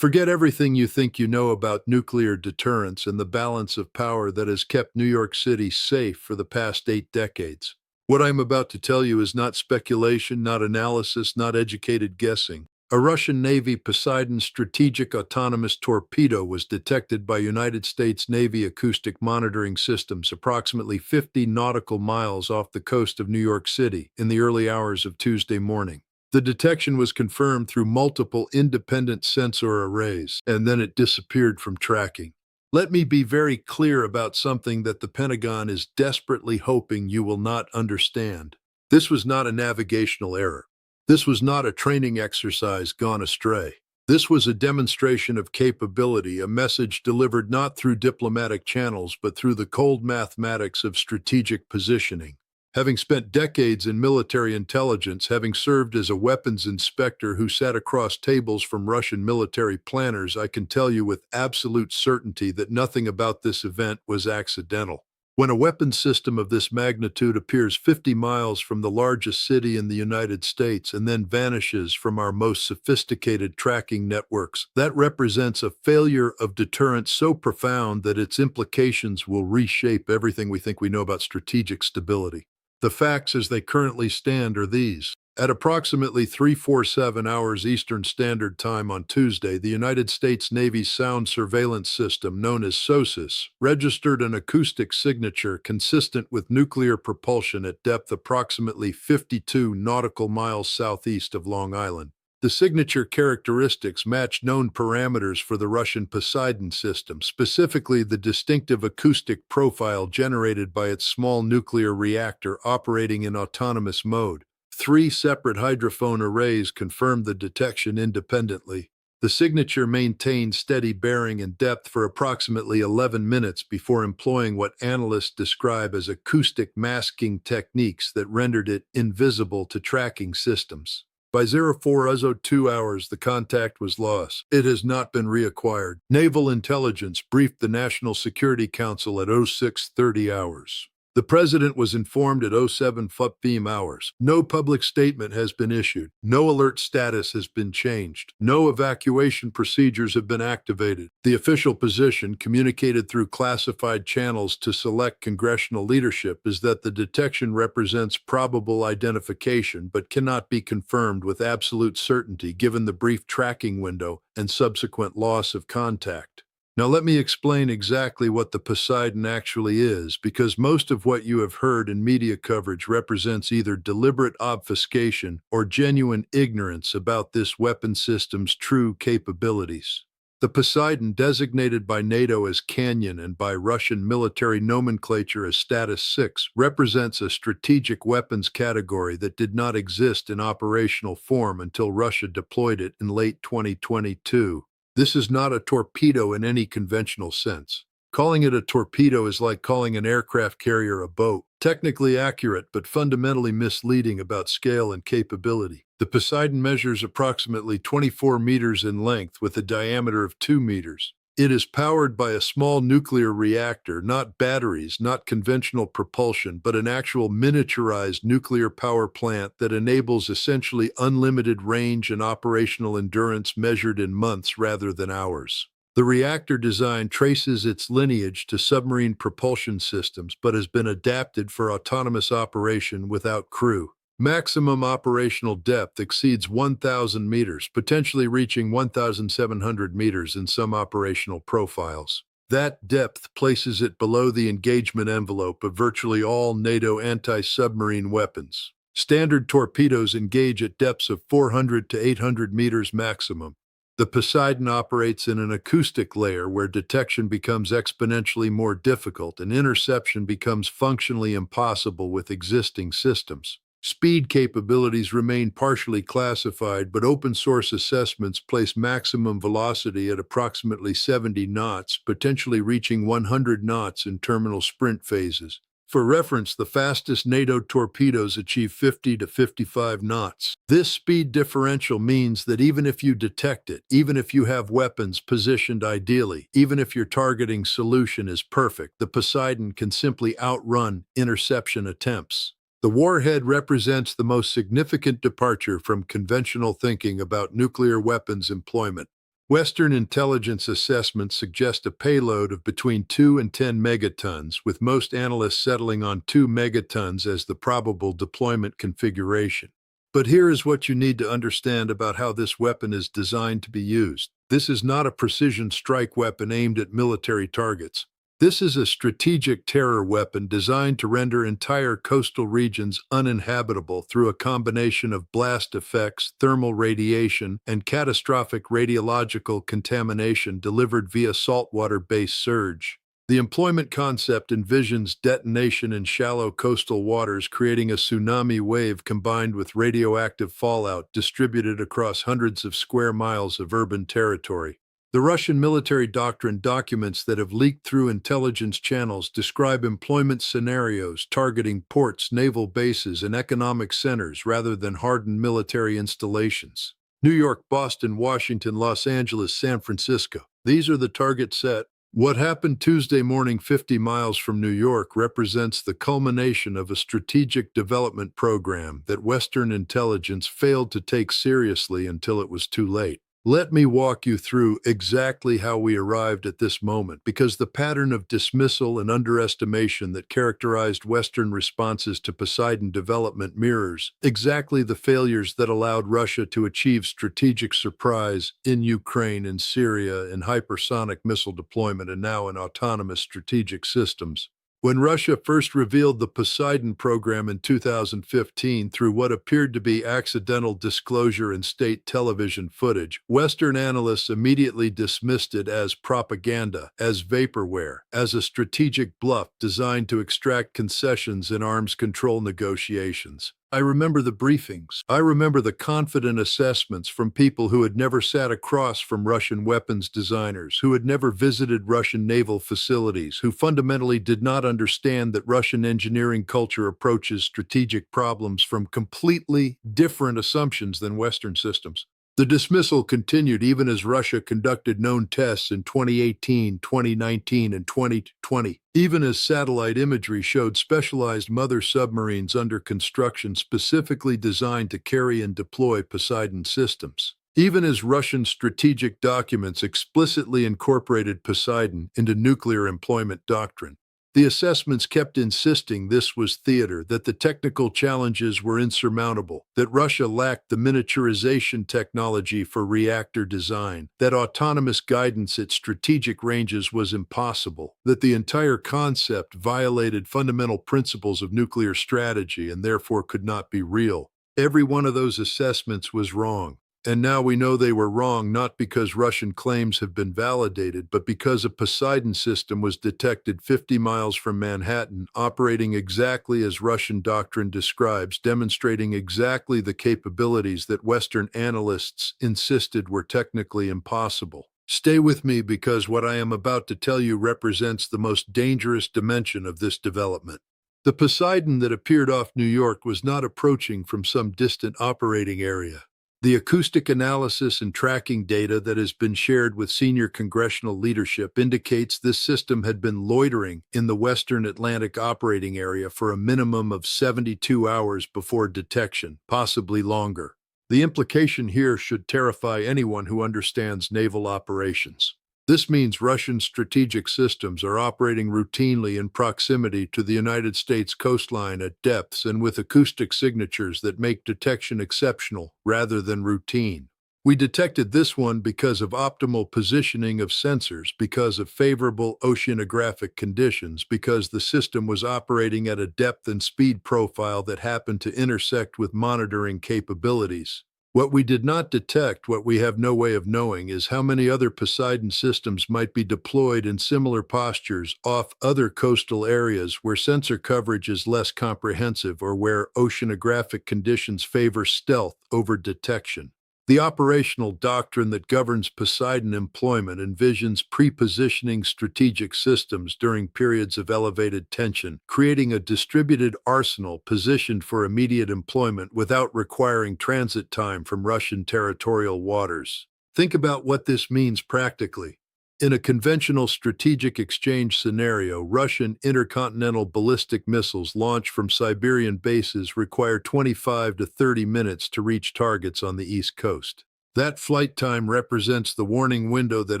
Forget everything you think you know about nuclear deterrence and the balance of power that has kept New York City safe for the past 8 decades. What I'm about to tell you is not speculation, not analysis, not educated guessing. A Russian Navy Poseidon strategic autonomous torpedo was detected by United States Navy acoustic monitoring systems approximately 50 nautical miles off the coast of New York City in the early hours of Tuesday morning. The detection was confirmed through multiple independent sensor arrays, and then it disappeared from tracking. Let me be very clear about something that the Pentagon is desperately hoping you will not understand. This was not a navigational error. This was not a training exercise gone astray. This was a demonstration of capability, a message delivered not through diplomatic channels, but through the cold mathematics of strategic positioning. Having spent decades in military intelligence, having served as a weapons inspector who sat across tables from Russian military planners, I can tell you with absolute certainty that nothing about this event was accidental. When a weapons system of this magnitude appears 50 miles from the largest city in the United States and then vanishes from our most sophisticated tracking networks, that represents a failure of deterrence so profound that its implications will reshape everything we think we know about strategic stability. The facts as they currently stand are these. At approximately 3:47 hours Eastern Standard Time on Tuesday, the United States Navy's Sound Surveillance System, known as SOSUS, registered an acoustic signature consistent with nuclear propulsion at depth approximately 52 nautical miles southeast of Long Island. The signature characteristics match known parameters for the Russian Poseidon system, specifically the distinctive acoustic profile generated by its small nuclear reactor operating in autonomous mode. 3 separate hydrophone arrays confirmed the detection independently. The signature maintained steady bearing and depth for approximately 11 minutes before employing what analysts describe as acoustic masking techniques that rendered it invisible to tracking systems. By 04:02 hours, the contact was lost. It has not been reacquired. Naval Intelligence briefed the National Security Council at 06:30 hours. The President was informed at 07:15 hours. No public statement has been issued. No alert status has been changed. No evacuation procedures have been activated. The official position, communicated through classified channels to select congressional leadership, is that the detection represents probable identification but cannot be confirmed with absolute certainty given the brief tracking window and subsequent loss of contact. Now let me explain exactly what the Poseidon actually is, because most of what you have heard in media coverage represents either deliberate obfuscation or genuine ignorance about this weapon system's true capabilities. The Poseidon, designated by NATO as Canyon and by Russian military nomenclature as Status 6, represents a strategic weapons category that did not exist in operational form until Russia deployed it in late 2022. This is not a torpedo in any conventional sense. Calling it a torpedo is like calling an aircraft carrier a boat. Technically accurate, but fundamentally misleading about scale and capability. The Poseidon measures approximately 24 meters in length with a diameter of 2 meters. It is powered by a small nuclear reactor, not batteries, not conventional propulsion, but an actual miniaturized nuclear power plant that enables essentially unlimited range and operational endurance measured in months rather than hours. The reactor design traces its lineage to submarine propulsion systems, but has been adapted for autonomous operation without crew. Maximum operational depth exceeds 1,000 meters, potentially reaching 1,700 meters in some operational profiles. That depth places it below the engagement envelope of virtually all NATO anti-submarine weapons. Standard torpedoes engage at depths of 400 to 800 meters maximum. The Poseidon operates in an acoustic layer where detection becomes exponentially more difficult and interception becomes functionally impossible with existing systems. Speed capabilities remain partially classified, but open-source assessments place maximum velocity at approximately 70 knots, potentially reaching 100 knots in terminal sprint phases. For reference, the fastest NATO torpedoes achieve 50 to 55 knots. This speed differential means that even if you detect it, even if you have weapons positioned ideally, even if your targeting solution is perfect, the Poseidon can simply outrun interception attempts. The warhead represents the most significant departure from conventional thinking about nuclear weapons employment. Western intelligence assessments suggest a payload of between 2 and 10 megatons, with most analysts settling on 2 megatons as the probable deployment configuration. But here is what you need to understand about how this weapon is designed to be used. This is not a precision strike weapon aimed at military targets. This is a strategic terror weapon designed to render entire coastal regions uninhabitable through a combination of blast effects, thermal radiation, and catastrophic radiological contamination delivered via saltwater-based surge. The employment concept envisions detonation in shallow coastal waters, creating a tsunami wave combined with radioactive fallout distributed across hundreds of square miles of urban territory. The Russian military doctrine documents that have leaked through intelligence channels describe employment scenarios targeting ports, naval bases, and economic centers rather than hardened military installations. New York, Boston, Washington, Los Angeles, San Francisco. These are the targets set. What happened Tuesday morning 50 miles from New York represents the culmination of a strategic development program that Western intelligence failed to take seriously until it was too late. Let me walk you through exactly how we arrived at this moment, because the pattern of dismissal and underestimation that characterized Western responses to Poseidon development mirrors exactly the failures that allowed Russia to achieve strategic surprise in Ukraine and Syria in hypersonic missile deployment and now in autonomous strategic systems. When Russia first revealed the Poseidon program in 2015 through what appeared to be accidental disclosure in state television footage, Western analysts immediately dismissed it as propaganda, as vaporware, as a strategic bluff designed to extract concessions in arms control negotiations. I remember the briefings. I remember the confident assessments from people who had never sat across from Russian weapons designers, who had never visited Russian naval facilities, who fundamentally did not understand that Russian engineering culture approaches strategic problems from completely different assumptions than Western systems. The dismissal continued even as Russia conducted known tests in 2018, 2019, and 2020, even as satellite imagery showed specialized mother submarines under construction specifically designed to carry and deploy Poseidon systems. Even as Russian strategic documents explicitly incorporated Poseidon into nuclear employment doctrine. The assessments kept insisting this was theater, that the technical challenges were insurmountable, that Russia lacked the miniaturization technology for reactor design, that autonomous guidance at strategic ranges was impossible, that the entire concept violated fundamental principles of nuclear strategy and therefore could not be real. Every one of those assessments was wrong. And now we know they were wrong not because Russian claims have been validated, but because a Poseidon system was detected 50 miles from Manhattan, operating exactly as Russian doctrine describes, demonstrating exactly the capabilities that Western analysts insisted were technically impossible. Stay with me because what I am about to tell you represents the most dangerous dimension of this development. The Poseidon that appeared off New York was not approaching from some distant operating area. The acoustic analysis and tracking data that has been shared with senior congressional leadership indicates this system had been loitering in the Western Atlantic operating area for a minimum of 72 hours before detection, possibly longer. The implication here should terrify anyone who understands naval operations. This means Russian strategic systems are operating routinely in proximity to the United States coastline at depths and with acoustic signatures that make detection exceptional rather than routine. We detected this one because of optimal positioning of sensors, because of favorable oceanographic conditions, because the system was operating at a depth and speed profile that happened to intersect with monitoring capabilities. What we did not detect, what we have no way of knowing, is how many other Poseidon systems might be deployed in similar postures off other coastal areas where sensor coverage is less comprehensive or where oceanographic conditions favor stealth over detection. The operational doctrine that governs Poseidon employment envisions pre-positioning strategic systems during periods of elevated tension, creating a distributed arsenal positioned for immediate employment without requiring transit time from Russian territorial waters. Think about what this means practically. In a conventional strategic exchange scenario, Russian intercontinental ballistic missiles launched from Siberian bases require 25 to 30 minutes to reach targets on the East Coast. That flight time represents the warning window that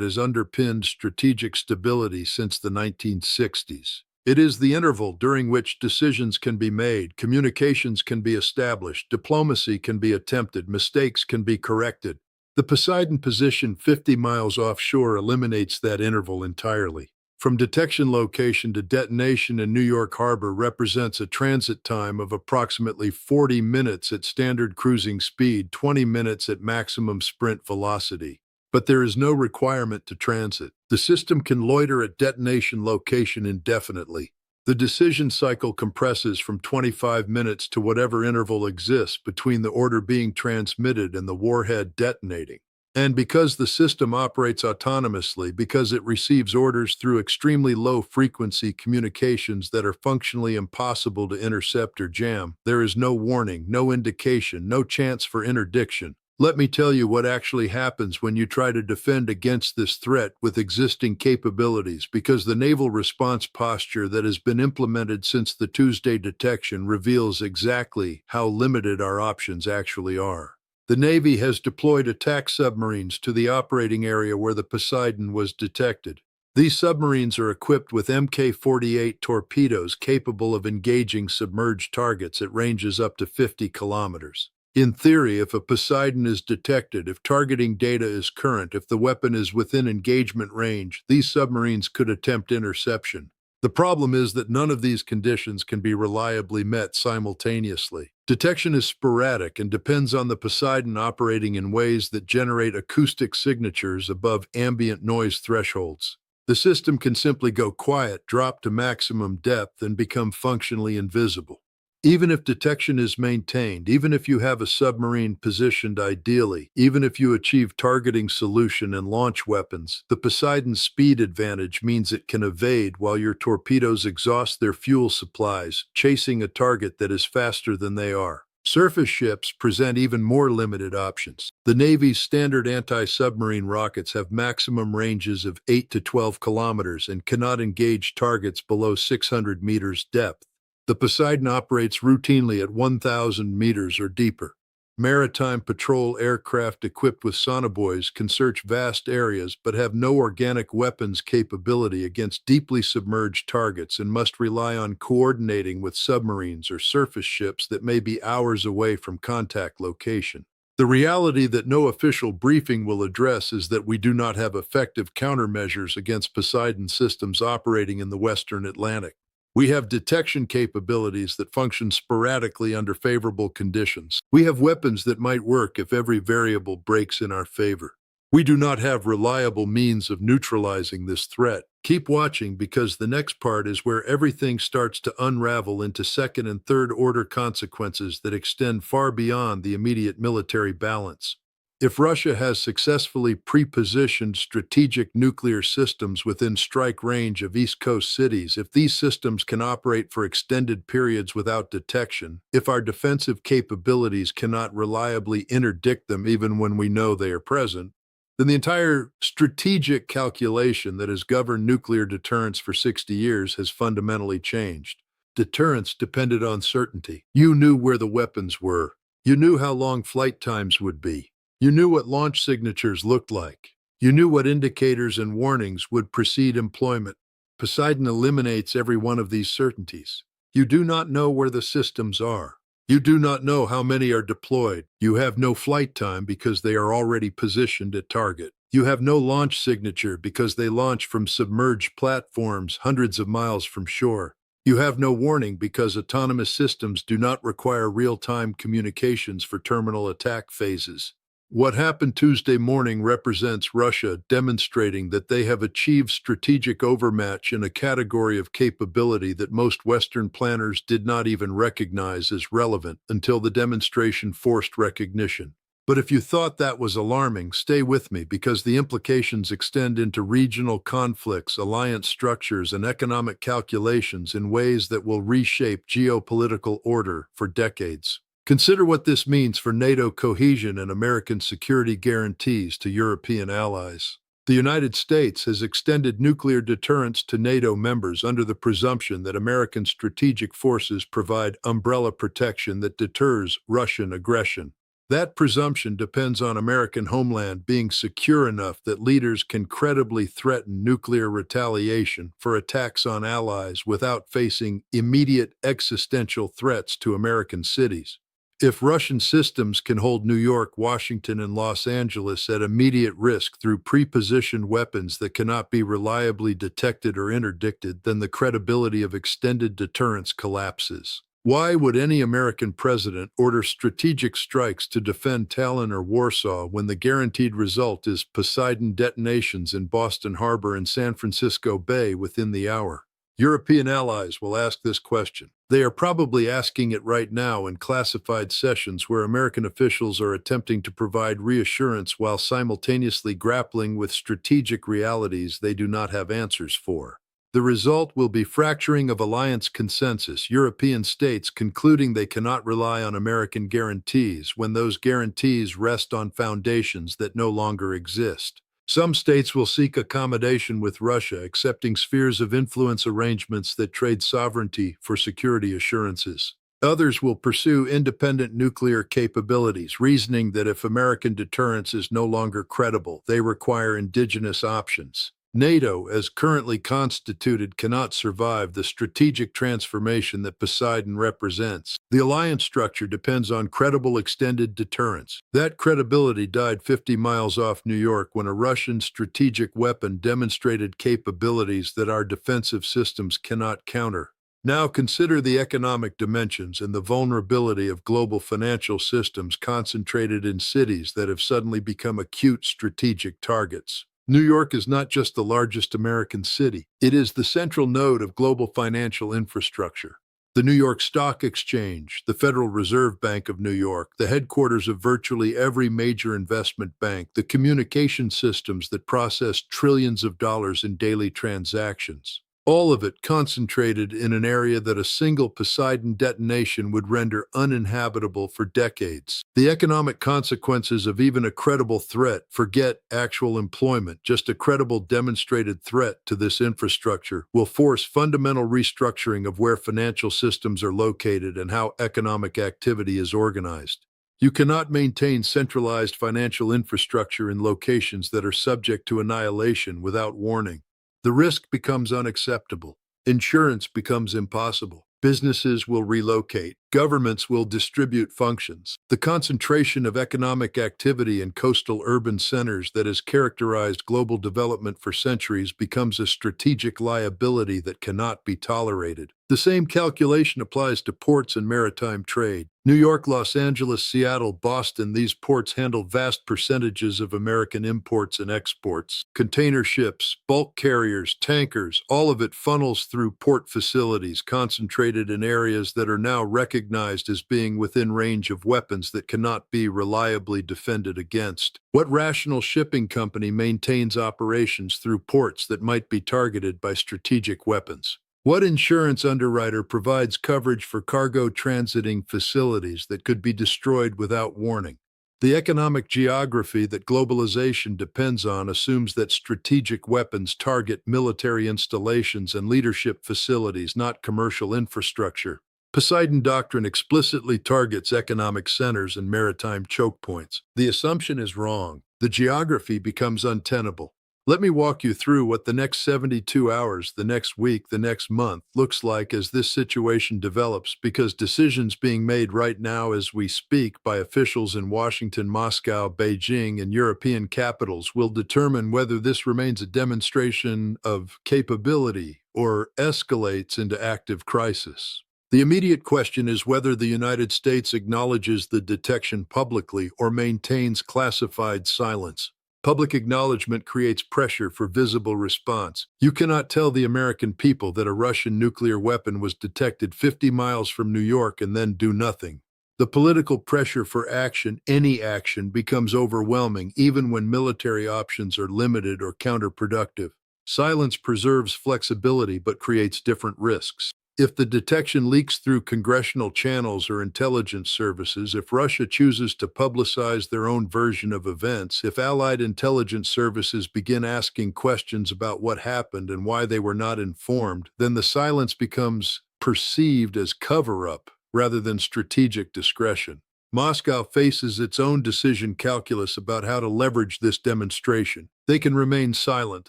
has underpinned strategic stability since the 1960s. It is the interval during which decisions can be made, communications can be established, diplomacy can be attempted, mistakes can be corrected. The Poseidon position 50 miles offshore eliminates that interval entirely. From detection location to detonation in New York Harbor represents a transit time of approximately 40 minutes at standard cruising speed, 20 minutes at maximum sprint velocity. But there is no requirement to transit. The system can loiter at detonation location indefinitely. The decision cycle compresses from 25 minutes to whatever interval exists between the order being transmitted and the warhead detonating. And because the system operates autonomously, because it receives orders through extremely low-frequency communications that are functionally impossible to intercept or jam, there is no warning, no indication, no chance for interdiction. Let me tell you what actually happens when you try to defend against this threat with existing capabilities, because the naval response posture that has been implemented since the Tuesday detection reveals exactly how limited our options actually are. The Navy has deployed attack submarines to the operating area where the Poseidon was detected. These submarines are equipped with Mk-48 torpedoes capable of engaging submerged targets at ranges up to 50 kilometers. In theory, if a Poseidon is detected, if targeting data is current, if the weapon is within engagement range, these submarines could attempt interception. The problem is that none of these conditions can be reliably met simultaneously. Detection is sporadic and depends on the Poseidon operating in ways that generate acoustic signatures above ambient noise thresholds. The system can simply go quiet, drop to maximum depth, and become functionally invisible. Even if detection is maintained, even if you have a submarine positioned ideally, even if you achieve targeting solution and launch weapons, the Poseidon's speed advantage means it can evade while your torpedoes exhaust their fuel supplies, chasing a target that is faster than they are. Surface ships present even more limited options. The Navy's standard anti-submarine rockets have maximum ranges of 8 to 12 kilometers and cannot engage targets below 600 meters depth. The Poseidon operates routinely at 1,000 meters or deeper. Maritime patrol aircraft equipped with sonobuoys can search vast areas but have no organic weapons capability against deeply submerged targets and must rely on coordinating with submarines or surface ships that may be hours away from contact location. The reality that no official briefing will address is that we do not have effective countermeasures against Poseidon systems operating in the Western Atlantic. We have detection capabilities that function sporadically under favorable conditions. We have weapons that might work if every variable breaks in our favor. We do not have reliable means of neutralizing this threat. Keep watching, because the next part is where everything starts to unravel into second and third order consequences that extend far beyond the immediate military balance. If Russia has successfully pre-positioned strategic nuclear systems within strike range of East Coast cities, if these systems can operate for extended periods without detection, if our defensive capabilities cannot reliably interdict them even when we know they are present, then the entire strategic calculation that has governed nuclear deterrence for 60 years has fundamentally changed. Deterrence depended on certainty. You knew where the weapons were. You knew how long flight times would be. You knew what launch signatures looked like. You knew what indicators and warnings would precede employment. Poseidon eliminates every one of these certainties. You do not know where the systems are. You do not know how many are deployed. You have no flight time because they are already positioned at target. You have no launch signature because they launch from submerged platforms hundreds of miles from shore. You have no warning because autonomous systems do not require real-time communications for terminal attack phases. What happened Tuesday morning represents Russia demonstrating that they have achieved strategic overmatch in a category of capability that most Western planners did not even recognize as relevant until the demonstration forced recognition. But if you thought that was alarming, stay with me, because the implications extend into regional conflicts, alliance structures, and economic calculations in ways that will reshape geopolitical order for decades. Consider what this means for NATO cohesion and American security guarantees to European allies. The United States has extended nuclear deterrence to NATO members under the presumption that American strategic forces provide umbrella protection that deters Russian aggression. That presumption depends on American homeland being secure enough that leaders can credibly threaten nuclear retaliation for attacks on allies without facing immediate existential threats to American cities. If Russian systems can hold New York, Washington, and Los Angeles at immediate risk through pre-positioned weapons that cannot be reliably detected or interdicted, then the credibility of extended deterrence collapses. Why would any American president order strategic strikes to defend Tallinn or Warsaw when the guaranteed result is Poseidon detonations in Boston Harbor and San Francisco Bay within the hour? European allies will ask this question. They are probably asking it right now in classified sessions where American officials are attempting to provide reassurance while simultaneously grappling with strategic realities they do not have answers for. The result will be fracturing of alliance consensus, European states concluding they cannot rely on American guarantees when those guarantees rest on foundations that no longer exist. Some states will seek accommodation with Russia, accepting spheres of influence arrangements that trade sovereignty for security assurances. Others will pursue independent nuclear capabilities, reasoning that if American deterrence is no longer credible, they require indigenous options. NATO, as currently constituted, cannot survive the strategic transformation that Poseidon represents. The alliance structure depends on credible extended deterrence. That credibility died 50 miles off New York when a Russian strategic weapon demonstrated capabilities that our defensive systems cannot counter. Now consider the economic dimensions and the vulnerability of global financial systems concentrated in cities that have suddenly become acute strategic targets. New York is not just the largest American city. It is the central node of global financial infrastructure. The New York Stock Exchange, the Federal Reserve Bank of New York, the headquarters of virtually every major investment bank, the communication systems that process trillions of dollars in daily transactions. All of it concentrated in an area that a single Poseidon detonation would render uninhabitable for decades. The economic consequences of even a credible threat, forget actual employment, just a credible demonstrated threat to this infrastructure, will force fundamental restructuring of where financial systems are located and how economic activity is organized. You cannot maintain centralized financial infrastructure in locations that are subject to annihilation without warning. The risk becomes unacceptable. Insurance becomes impossible. Businesses will relocate. Governments will distribute functions. The concentration of economic activity in coastal urban centers that has characterized global development for centuries becomes a strategic liability that cannot be tolerated. The same calculation applies to ports and maritime trade. New York, Los Angeles, Seattle, Boston, these ports handle vast percentages of American imports and exports. Container ships, bulk carriers, tankers, all of it funnels through port facilities concentrated in areas that are now recognized as being within range of weapons that cannot be reliably defended against. What rational shipping company maintains operations through ports that might be targeted by strategic weapons? What insurance underwriter provides coverage for cargo transiting facilities that could be destroyed without warning? The economic geography that globalization depends on assumes that strategic weapons target military installations and leadership facilities, not commercial infrastructure. Poseidon doctrine explicitly targets economic centers and maritime choke points. The assumption is wrong. The geography becomes untenable. Let me walk you through what the next 72 hours, the next week, the next month looks like as this situation develops, because decisions being made right now as we speak by officials in Washington, Moscow, Beijing, and European capitals will determine whether this remains a demonstration of capability or escalates into active crisis. The immediate question is whether the United States acknowledges the detection publicly or maintains classified silence. Public acknowledgement creates pressure for visible response. You cannot tell the American people that a Russian nuclear weapon was detected 50 miles from New York and then do nothing. The political pressure for action, any action, becomes overwhelming even when military options are limited or counterproductive. Silence preserves flexibility but creates different risks. If the detection leaks through congressional channels or intelligence services, if Russia chooses to publicize their own version of events, if Allied intelligence services begin asking questions about what happened and why they were not informed, then the silence becomes perceived as cover-up rather than strategic discretion. Moscow faces its own decision calculus about how to leverage this demonstration. They can remain silent,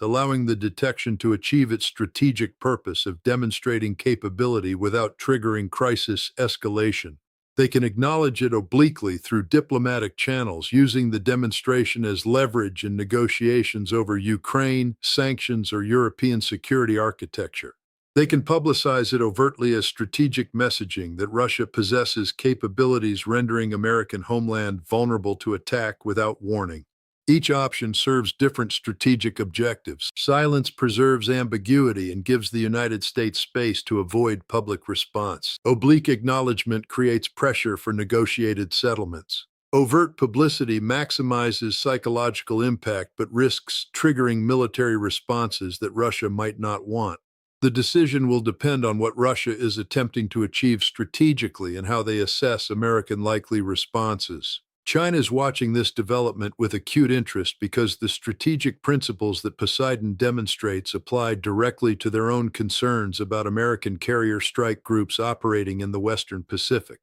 allowing the detection to achieve its strategic purpose of demonstrating capability without triggering crisis escalation. They can acknowledge it obliquely through diplomatic channels, using the demonstration as leverage in negotiations over Ukraine, sanctions, or European security architecture. They can publicize it overtly as strategic messaging that Russia possesses capabilities rendering American homeland vulnerable to attack without warning. Each option serves different strategic objectives. Silence preserves ambiguity and gives the United States space to avoid public response. Oblique acknowledgement creates pressure for negotiated settlements. Overt publicity maximizes psychological impact but risks triggering military responses that Russia might not want. The decision will depend on what Russia is attempting to achieve strategically and how they assess American likely responses. China is watching this development with acute interest because the strategic principles that Poseidon demonstrates apply directly to their own concerns about American carrier strike groups operating in the Western Pacific.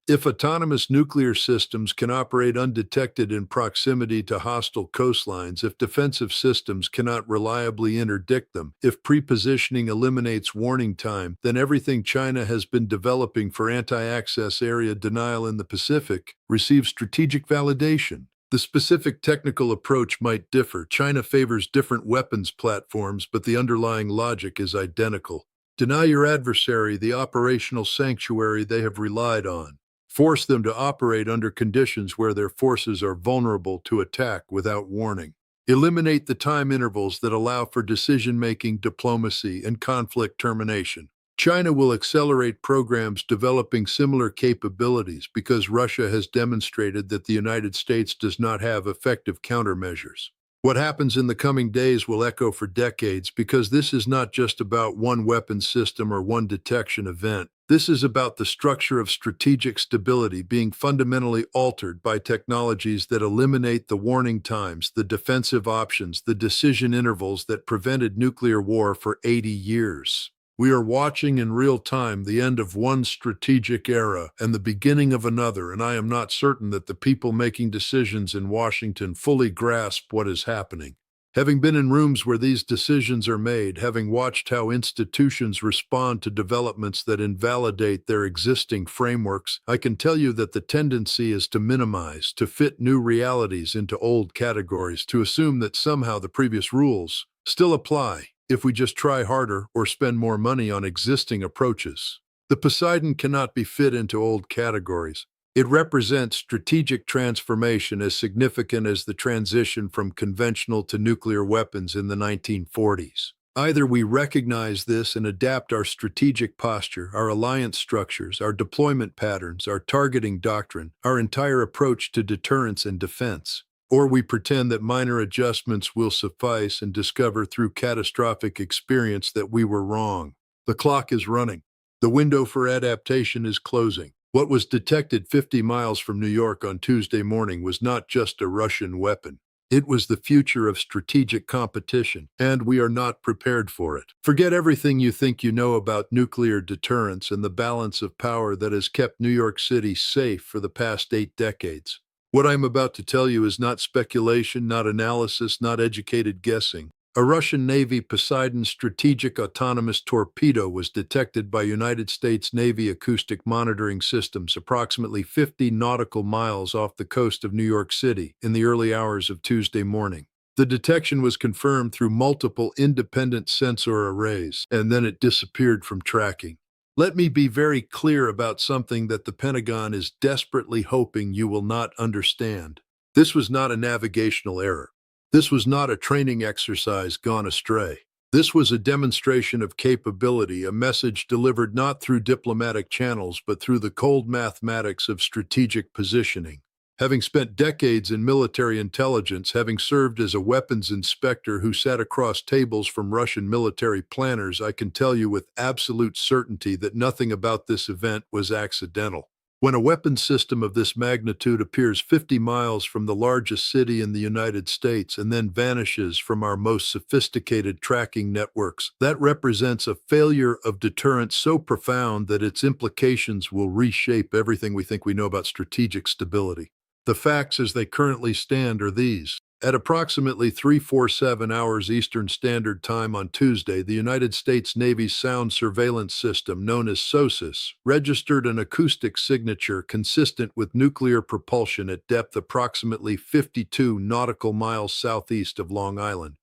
If autonomous nuclear systems can operate undetected in proximity to hostile coastlines, if defensive systems cannot reliably interdict them, if prepositioning eliminates warning time, then everything China has been developing for anti-access area denial in the Pacific receives strategic validation. The specific technical approach might differ. China favors different weapons platforms, but the underlying logic is identical. Deny your adversary the operational sanctuary they have relied on. Force them to operate under conditions where their forces are vulnerable to attack without warning. Eliminate the time intervals that allow for decision-making, diplomacy, and conflict termination. China will accelerate programs developing similar capabilities because Russia has demonstrated that the United States does not have effective countermeasures. What happens in the coming days will echo for decades because this is not just about one weapon system or one detection event. This is about the structure of strategic stability being fundamentally altered by technologies that eliminate the warning times, the defensive options, the decision intervals that prevented nuclear war for 80 years. We are watching in real time the end of one strategic era and the beginning of another, and I am not certain that the people making decisions in Washington fully grasp what is happening. Having been in rooms where these decisions are made, having watched how institutions respond to developments that invalidate their existing frameworks, I can tell you that the tendency is to minimize, to fit new realities into old categories, to assume that somehow the previous rules still apply if we just try harder or spend more money on existing approaches. The Poseidon cannot be fit into old categories. It represents strategic transformation as significant as the transition from conventional to nuclear weapons in the 1940s. Either we recognize this and adapt our strategic posture, our alliance structures, our deployment patterns, our targeting doctrine, our entire approach to deterrence and defense, or we pretend that minor adjustments will suffice and discover through catastrophic experience that we were wrong. The clock is running. The window for adaptation is closing. What was detected 50 miles from New York on Tuesday morning was not just a Russian weapon. It was the future of strategic competition, and we are not prepared for it. Forget everything you think you know about nuclear deterrence and the balance of power that has kept New York City safe for the past 8 decades. What I'm about to tell you is not speculation, not analysis, not educated guessing. A Russian Navy Poseidon strategic autonomous torpedo was detected by United States Navy acoustic monitoring systems approximately 50 nautical miles off the coast of New York City in the early hours of Tuesday morning. The detection was confirmed through multiple independent sensor arrays, and then it disappeared from tracking. Let me be very clear about something that the Pentagon is desperately hoping you will not understand. This was not a navigational error. This was not a training exercise gone astray. This was a demonstration of capability, a message delivered not through diplomatic channels, but through the cold mathematics of strategic positioning. Having spent decades in military intelligence, having served as a weapons inspector who sat across tables from Russian military planners, I can tell you with absolute certainty that nothing about this event was accidental. When a weapon system of this magnitude appears 50 miles from the largest city in the United States and then vanishes from our most sophisticated tracking networks, that represents a failure of deterrence so profound that its implications will reshape everything we think we know about strategic stability. The facts as they currently stand are these. At approximately 3:47 hours Eastern Standard Time on Tuesday, the United States Navy's Sound Surveillance System, known as SOSUS, registered an acoustic signature consistent with nuclear propulsion at depth approximately 52 nautical miles southeast of Long Island.